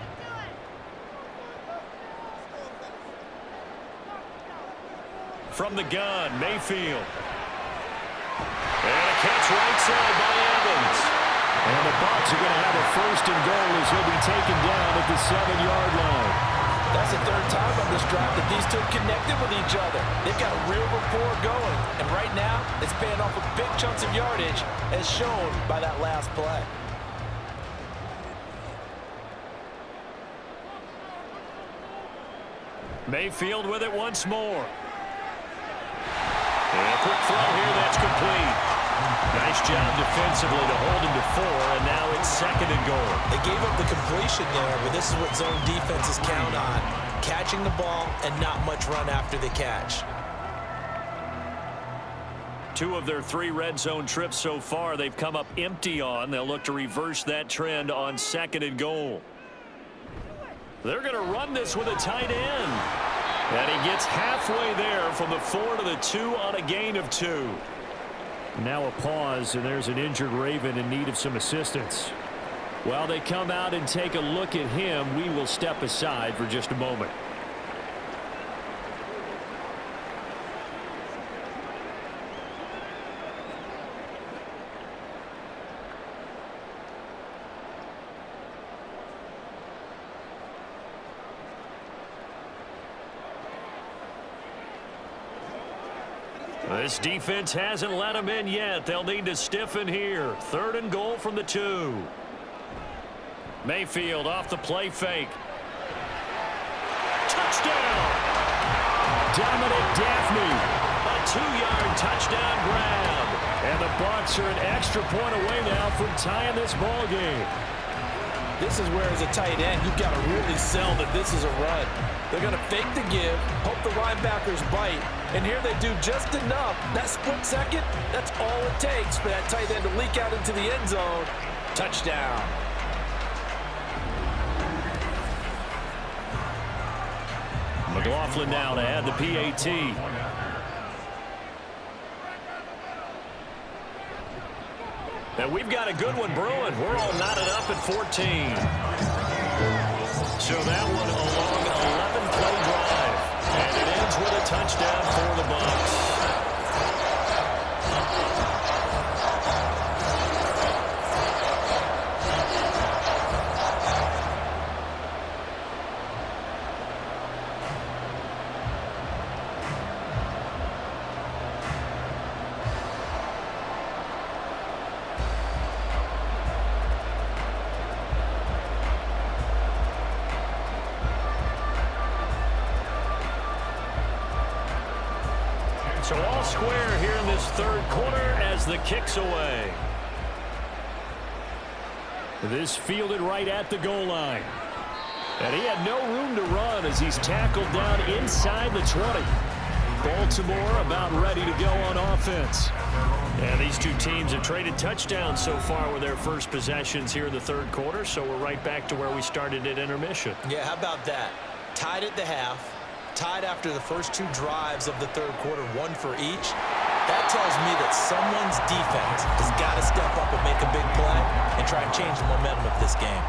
From the gun, Mayfield. And a catch right side by Evans. And the Bucs are going to have a 1st and goal as he'll be taken down at the 7-yard line. That's the 3rd time on this drive that these two connected with each other. They've got a real rapport going, and right now, it's paying off with big chunks of yardage, as shown by that last play. Mayfield with it once more. And a quick throw here, that's complete. Nice job defensively to hold him to 4, and now it's 2nd and goal. They gave up the completion there, but this is what zone defenses count on. Catching the ball and not much run after the catch. 2 of their 3 red zone trips so far they've come up empty on. They'll look to reverse that trend on 2nd and goal. They're going to run this with a tight end. And he gets halfway there from the 4 to the 2 on a gain of 2. Now a pause, and there's an injured Raven in need of some assistance. While they come out and take a look at him, we will step aside for just a moment. This defense hasn't let them in yet. They'll need to stiffen here. 3rd and goal from the 2. Mayfield off the play fake. Touchdown! Dominic Daphne. A 2-yard touchdown grab. And the Bucs are an extra point away now from tying this ball game. This is where, as a tight end, you've got to really sell that this is a run. They're going to fake the give, hope the linebackers bite, and here they do just enough. That split second, that's all it takes for that tight end to leak out into the end zone. Touchdown. McLaughlin now to add the PAT. And we've got a good one brewing. We're all knotted up at 14. So that one a long 11-play drive. And it ends with a touchdown for the Bucs. So all square here in this 3rd quarter as the kick's away. This fielded right at the goal line. And he had no room to run as he's tackled down inside the 20. Baltimore about ready to go on offense. And these 2 teams have traded touchdowns so far with their first possessions here in the 3rd quarter, so we're right back to where we started at intermission. Yeah, how about that? Tied at the half. Tied after the first 2 drives of the 3rd quarter, 1 for each. That tells me that someone's defense has got to step up and make a big play and try and change the momentum of this game.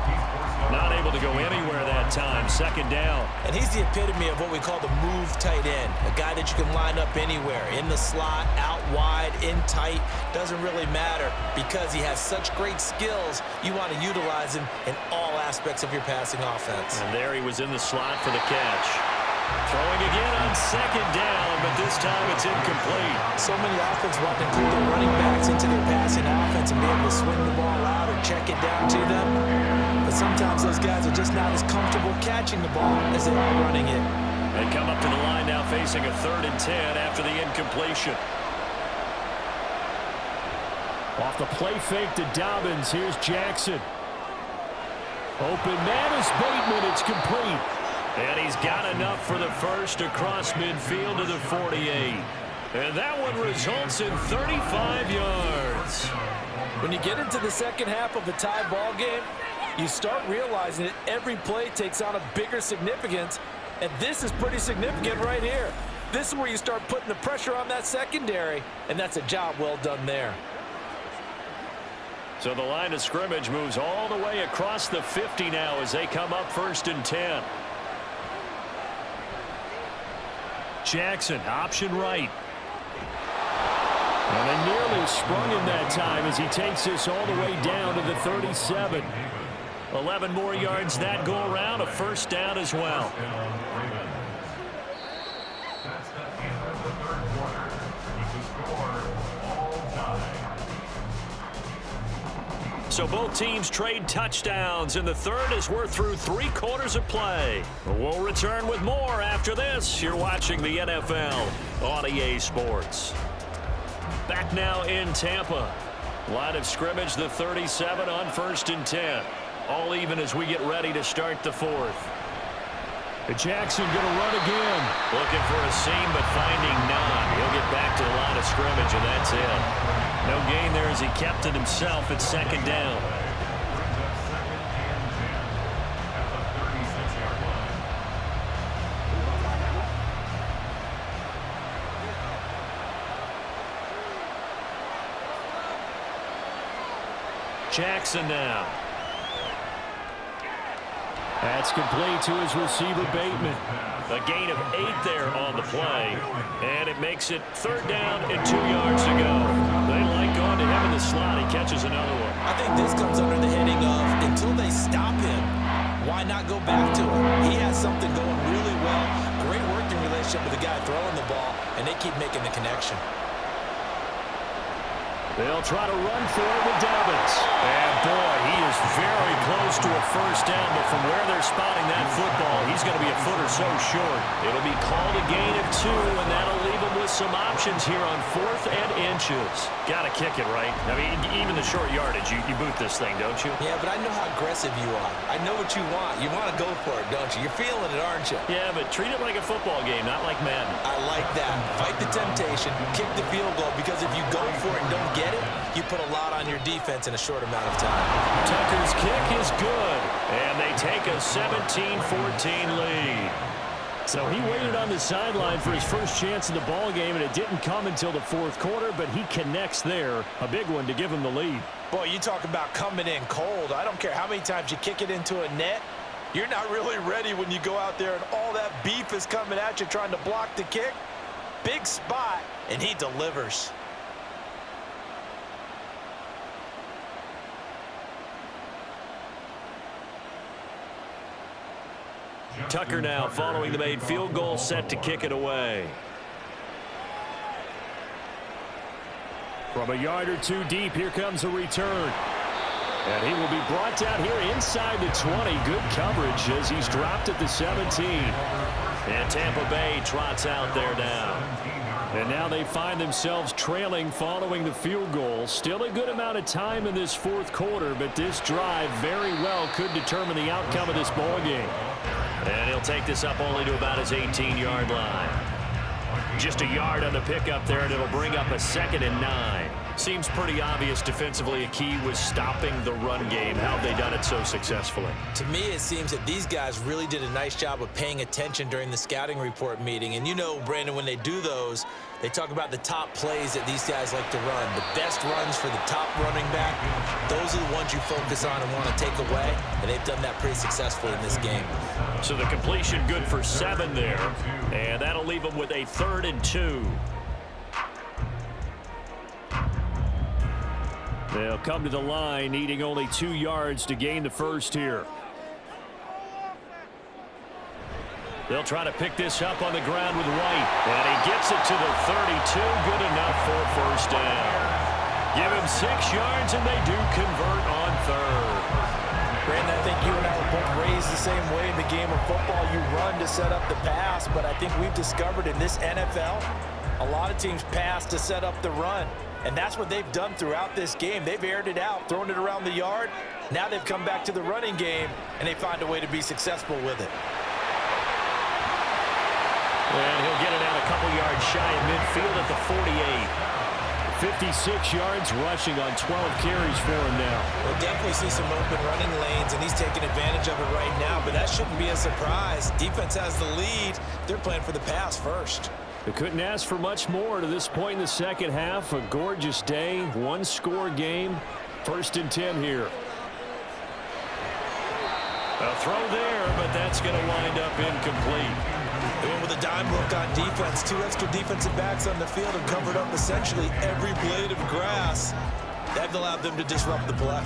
Not able to go anywhere that time. 2nd down. And he's the epitome of what we call the move tight end. A guy that you can line up anywhere. In the slot, out wide, in tight. Doesn't really matter because he has such great skills. You want to utilize him in all aspects of your passing offense. And there he was in the slot for the catch. Throwing again on 2nd down, but this time it's incomplete. So many offenses want to include their running backs into their passing offense and be able to swing the ball out or check it down to them. But sometimes those guys are just not as comfortable catching the ball as they are running it. They come up to the line now facing a 3rd and 10 after the incompletion. Off the play fake to Dobbins. Here's Jackson. Open man is Bateman. It's complete. And he's got enough for the first across midfield to the 48. And that one results in 35 yards. When you get into the 2nd half of a tie ball game, you start realizing that every play takes on a bigger significance, and this is pretty significant right here. This is where you start putting the pressure on that secondary, and that's a job well done there. So the line of scrimmage moves all the way across the 50 now as they come up 1st and 10. Jackson, option right. And they nearly sprung him that time as he takes this all the way down to the 37. 11 more yards that go around, a 1st down as well. end of the third quarter. Keep the score all tied. So both teams trade touchdowns in the third as we're through 3 quarters of play. We'll return with more after this. You're watching the NFL on EA Sports. Back now in Tampa. Line of scrimmage, the 37 on 1st and 10. All even as we get ready to start the fourth. Jackson going to run again. Looking for a seam, but finding none. He'll get back to the line of scrimmage, and that's it. No gain there as he kept it himself at 2nd down. Jackson now. That's complete to his receiver, Bateman. A gain of 8 there on the play, and it makes it 3rd down and 2 yards to go. They like going to him in the slot. He catches another one. I think this comes under the heading of until they stop him, why not go back to him? He has something going really well. Great working relationship with the guy throwing the ball, and they keep making the connection. They'll try to run for it with Dobbins. And boy, he is very close to a 1st down, but from where they're spotting that football, he's going to be a foot or so short. It'll be called a gain of 2, and that'll leave him with some options here on 4th and inches. Got to kick it, right? I mean, even the short yardage, you boot this thing, don't you? Yeah, but I know how aggressive you are. I know what you want. You want to go for it, don't you? You're feeling it, aren't you? Yeah, but treat it like a football game, not like Madden. I like that. Fight the temptation, kick the field goal, because if you go for it and don't get it, you put a lot on your defense in a short amount of time. Tucker's kick is good, and they take a 17-14 lead. So he waited on the sideline for his first chance in the ball game, and it didn't come until the 4th quarter, but he connects there. A big one to give him the lead. Boy, you talk about coming in cold. I don't care how many times you kick it into a net. You're not really ready when you go out there and all that beef is coming at you trying to block the kick. Big spot, and he delivers. Tucker now following the made field goal, set to kick it away. From a yard or 2 deep, here comes a return. And he will be brought down here inside the 20. Good coverage as he's dropped at the 17. And Tampa Bay trots out there now. And now they find themselves trailing following the field goal. Still a good amount of time in this 4th quarter, but this drive very well could determine the outcome of this ball game. And he'll take this up only to about his 18-yard line. Just a yard on the pickup there, and it'll bring up a 2nd and 9. Seems pretty obvious defensively a key was stopping the run game. How have they done it so successfully? To me, it seems that these guys really did a nice job of paying attention during the scouting report meeting. And you know, Brandon, when they do those, they talk about the top plays that these guys like to run. The best runs for the top running back, those are the ones you focus on and want to take away. And they've done that pretty successfully in this game. So the completion good for 7 there. And that'll leave them with a 3rd and 2. They'll come to the line, needing only 2 yards to gain the first here. They'll try to pick this up on the ground with White. And he gets it to the 32. Good enough for a 1st down. Give him 6 yards, and they do convert on 3rd. Brandon, I think you and I were both raised the same way in the game of football. You run to set up the pass, but I think we've discovered in this NFL, a lot of teams pass to set up the run. And that's what they've done throughout this game. They've aired it out, thrown it around the yard. Now they've come back to the running game, and they find a way to be successful with it. And he'll get it out a couple yards shy of midfield at the 48. 56 yards rushing on 12 carries for him now. We'll definitely see some open running lanes, and he's taking advantage of it right now, but that shouldn't be a surprise. Defense has the lead. They're playing for the pass first. They couldn't ask for much more to this point in the second half. A gorgeous day, 1-score game. 1st and 10 here. A throw there, but that's going to wind up incomplete. They went with a dime look on defense. 2 extra defensive backs on the field and covered up essentially every blade of grass. That allowed them to disrupt the play.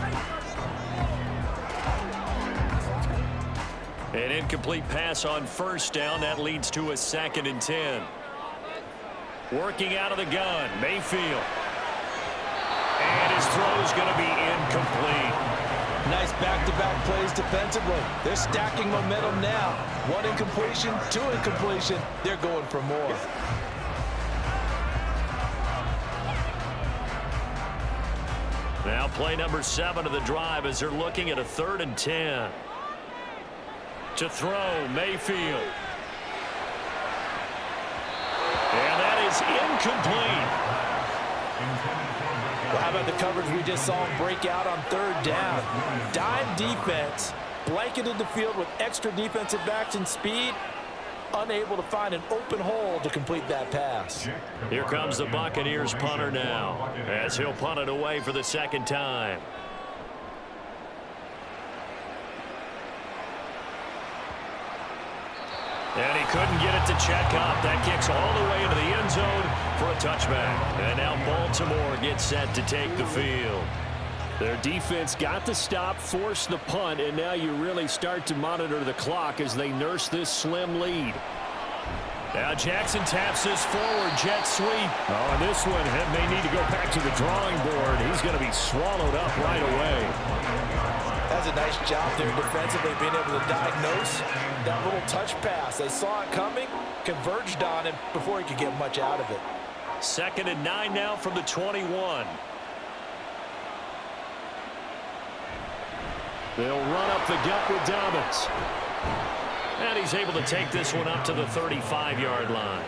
An incomplete pass on 1st down. That leads to a 2nd and 10. Working out of the gun, Mayfield. And his throw's going to be incomplete. Nice back-to-back plays defensively. They're stacking momentum now. 1 incompletion, 2 incompletion. They're going for more. Now play number 7 of the drive as they're looking at a 3rd and 10. To throw, Mayfield. And that is incomplete. Well, how about the coverage we just saw him break out on 3rd down? Dime defense, blanketed the field with extra defensive backs and speed, unable to find an open hole to complete that pass. Here comes the Buccaneers punter now, as he'll punt it away for the 2nd time. And he couldn't get it to check up. That kicks all the way into the end zone for a touchback. And now Baltimore gets set to take the field. Their defense got the stop, forced the punt, and now you really start to monitor the clock as they nurse this slim lead. Now Jackson taps this forward jet sweep. Oh, and this one may need to go back to the drawing board. He's going to be swallowed up right away. That's a nice job there defensively, being able to diagnose that little touch pass. They saw it coming, converged on him before he could get much out of it. 2nd and 9 now from the 21. They'll run up the gut with Dobbins. And he's able to take this one up to the 35-yard line.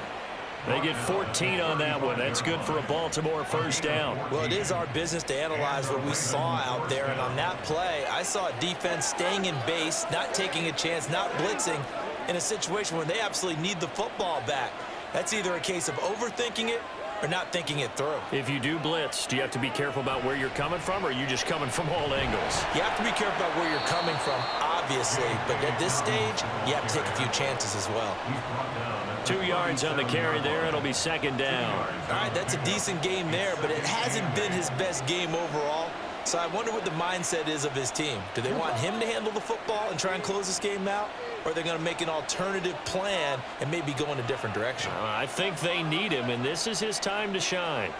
They get 14 on that one. That's good for a Baltimore 1st down. Well, it is our business to analyze what we saw out there. And on that play, I saw a defense staying in base, not taking a chance, not blitzing in a situation where they absolutely need the football back. That's either a case of overthinking it or not thinking it through. If you do blitz, do you have to be careful about where you're coming from, or are you just coming from all angles? You have to be careful about where you're coming from, obviously. But at this stage, you have to take a few chances as well. 2 yards on the carry there. It'll be 2nd down. All right, that's a decent game there, but it hasn't been his best game overall. So I wonder what the mindset is of his team. Do they want him to handle the football and try and close this game out? Or are they going to make an alternative plan and maybe go in a different direction? I think they need him, and this is his time to shine.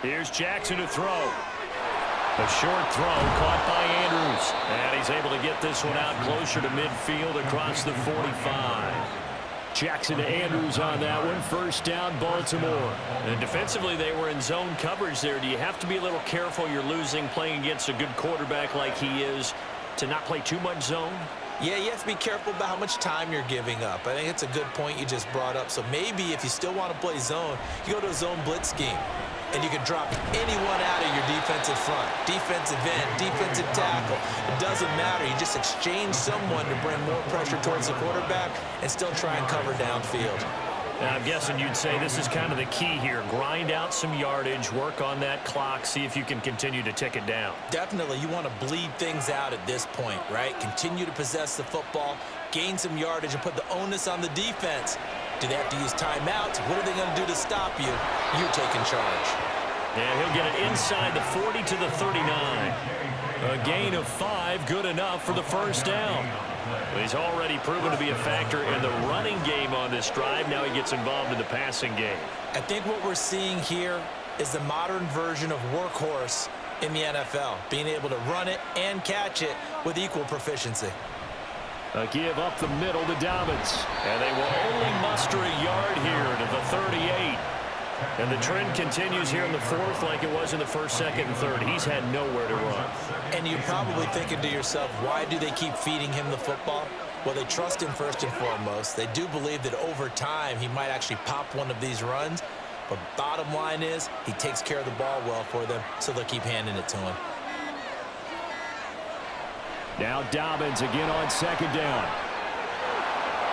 Here's Jackson to throw. A short throw caught by Andrews. And he's able to get this one out closer to midfield across the 45. Jackson to Andrews on that one. 1st down, Baltimore. And defensively, they were in zone coverage there. Do you have to be a little careful? You're losing, playing against a good quarterback like he is, to not play too much zone? Yeah, you have to be careful about how much time you're giving up. I think it's a good point you just brought up. So maybe if you still want to play zone, you go to a zone blitz scheme. And you can drop anyone out of your defensive front, defensive end, defensive tackle. It doesn't matter. You just exchange someone to bring more pressure towards the quarterback and still try and cover downfield. Now, I'm guessing you'd say this is kind of the key here. Grind out some yardage, work on that clock, see if you can continue to tick it down. Definitely. You want to bleed things out at this point, right? Continue to possess the football, gain some yardage, and put the onus on the defense. Do they have to use timeouts? What are they going to do to stop you? You're taking charge. And he'll get it inside the 40 to the 39. A gain of 5, good enough for the 1st down. He's already proven to be a factor in the running game on this drive. Now he gets involved in the passing game. I think what we're seeing here is the modern version of workhorse in the NFL, being able to run it and catch it with equal proficiency. A give up the middle to Dobbins. And they will only muster a yard here to the 38. And the trend continues here in the 4th like it was in the 1st, 2nd, and 3rd. He's had nowhere to run. And you're probably thinking to yourself, why do they keep feeding him the football? Well, they trust him first and foremost. They do believe that over time he might actually pop one of these runs. But bottom line is he takes care of the ball well for them, so they'll keep handing it to him. Now Dobbins again on 2nd down.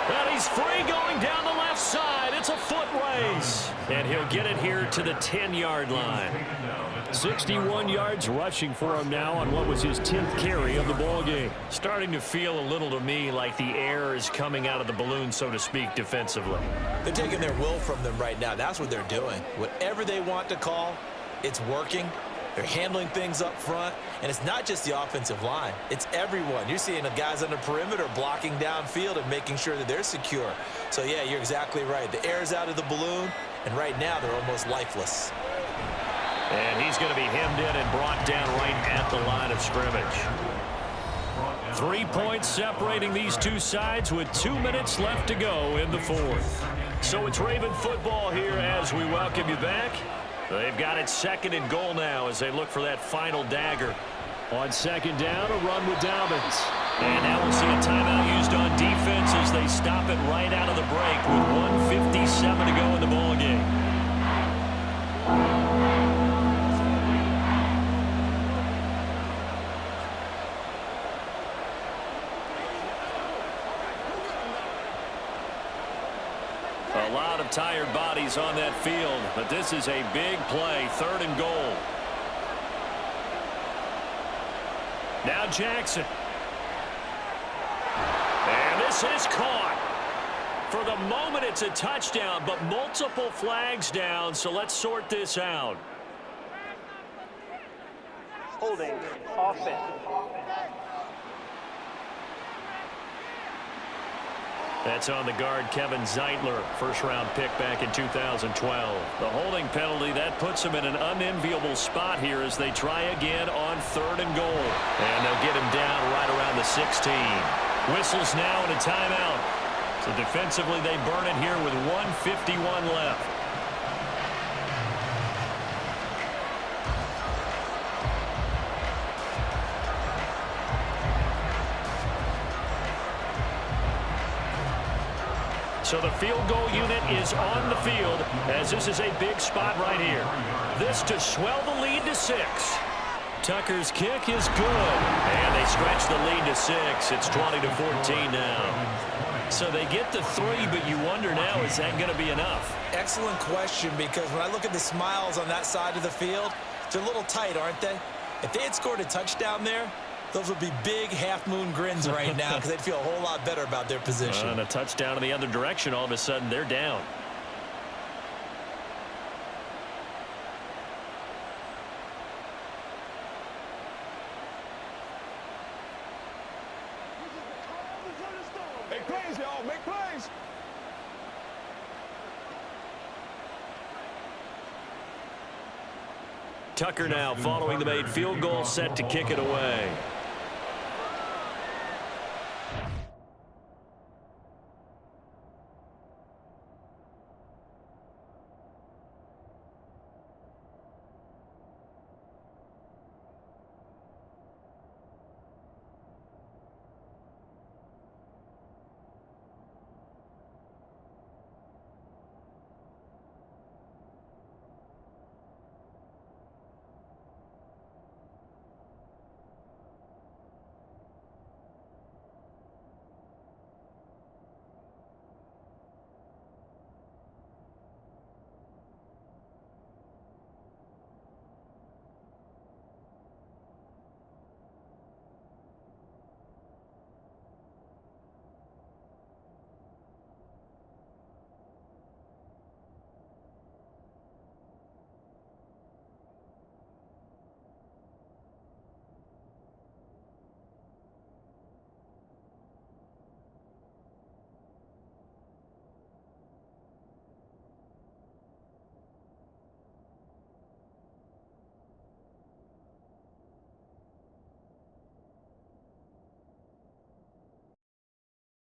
And he's free going down the left side. It's a foot race. And he'll get it here to the 10-yard line. 61 yards rushing for him now on what was his 10th carry of the ball game. Starting to feel a little to me like the air is coming out of the balloon, so to speak, defensively. They're taking their will from them right now. That's what they're doing. Whatever they want to call, it's working. They're handling things up front, and it's not just the offensive line. It's everyone. You're seeing the guys on the perimeter blocking downfield and making sure that they're secure. So, yeah, you're exactly right. The air's out of the balloon, and right now they're almost lifeless. And he's going to be hemmed in and brought down right at the line of scrimmage. 3 points separating these two sides with 2 minutes left to go in the fourth. So it's Raven football here as we welcome you back. They've got it 2nd and goal now as they look for that final dagger. On 2nd down, a run with Dobbins. And now we'll see a timeout used on defense as they stop it right out of the break with 1:57 to go in the ballgame. A lot of tired bodies on that field, but this is a big play, 3rd and goal. Now Jackson. And this is caught. For the moment, it's a touchdown, but multiple flags down, so let's sort this out. Holding. Offense. That's on the guard, Kevin Zeitler, first-round pick back in 2012. The holding penalty, that puts him in an unenviable spot here as they try again on 3rd and goal. And they'll get him down right around the 16. Whistles now and a timeout. So defensively, they burn it here with 1:51 left. So the field goal unit is on the field as this is a big spot right here. This to swell the lead to 6. Tucker's kick is good. And they stretch the lead to 6. It's 20-14 now. So they get the 3, but you wonder now, is that going to be enough? Excellent question, because when I look at the smiles on that side of the field, they're a little tight, aren't they? If they had scored a touchdown there, those would be big half-moon grins right now because they'd feel a whole lot better about their position. And a touchdown in the other direction, all of a sudden they're down. Make plays, y'all. Make plays. Tucker now following the made field goal, set to kick it away.